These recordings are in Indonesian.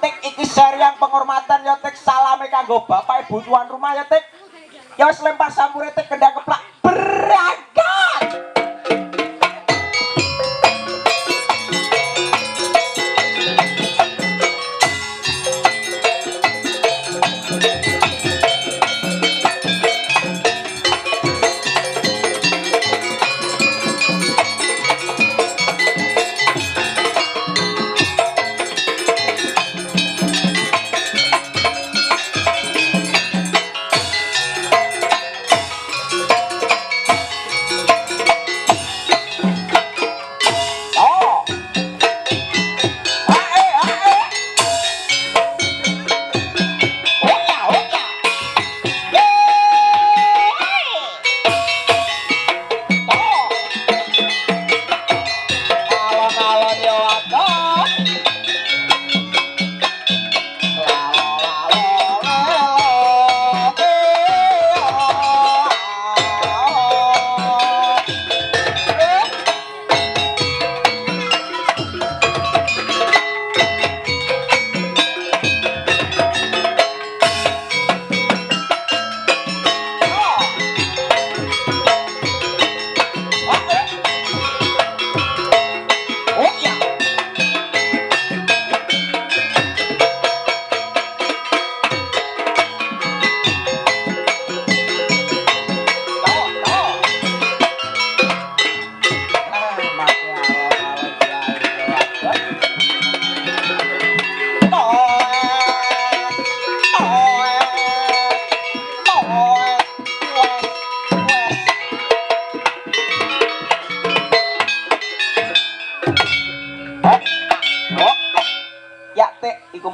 Tik iki seriang penghormatan ya Tik, salame kanggo bapak ibu tuan rumah ya Tik. Ya wis lempar sampure Tik kendang keplak berangkat.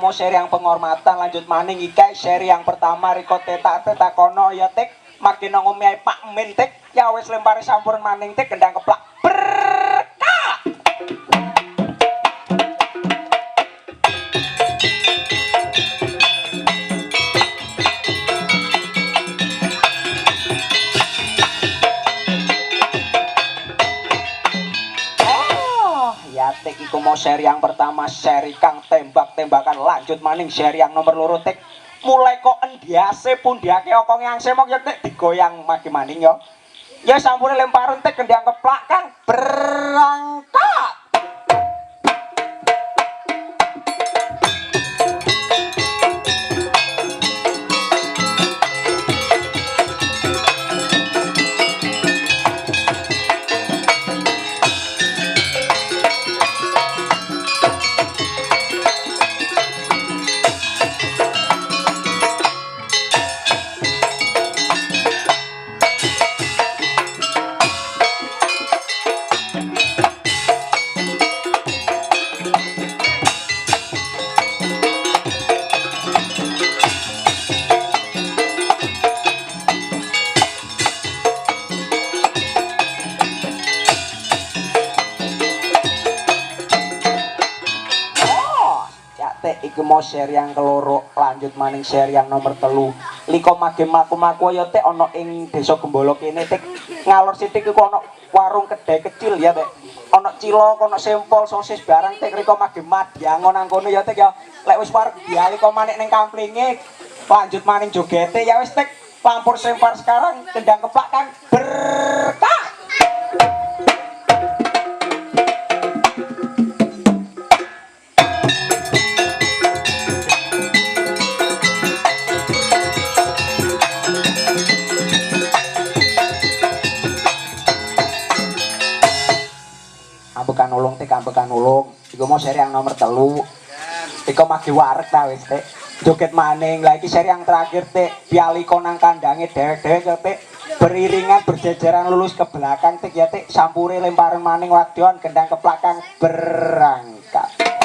Seri yang penghormatan lanjut maning ikai seri yang pertama riko tetak kono ya Tik makin ngomai Pak Min Tik ya wis lempari sampur maning Tik gendang keplak berkah. Tik iku mau seri yang pertama seri kang tembak-tembakan lanjut maning seri yang nomor loro Tik mulai kok endiase pundiake okong yang semok ya Tik digoyang magi maning yo ya sampune lemparan Tik gendang keplak kang berangkat. Iku mau seri yang keloro lanjut maning seri yang nomor telu liko mage maku-maku ya Tik ana ing desa Gembolo kene Tik ngalor sithik iku ana warung kedai kecil ya Tik ana cilok ana sempol sosis barang Tik riko mage madyangon nang kono ya Tik ya lek wis wareg diali kok manik ning kamplinge lanjut maning jogete ya wis Tik lampur sempar sekarang gendang keplak kan berkah. Ambekan ulung Tik ambekan ulung iku mau seri yang nomor telu iku magi wareg ta wis Tik joget maning lah iki seri yang terakhir Tik pialiko nang kandange dewek-dewek ya Tik beriringan berjajaran lulus ke belakang Tik ya Tik sampure lemparan maning wadon gendang keplakang berangkat.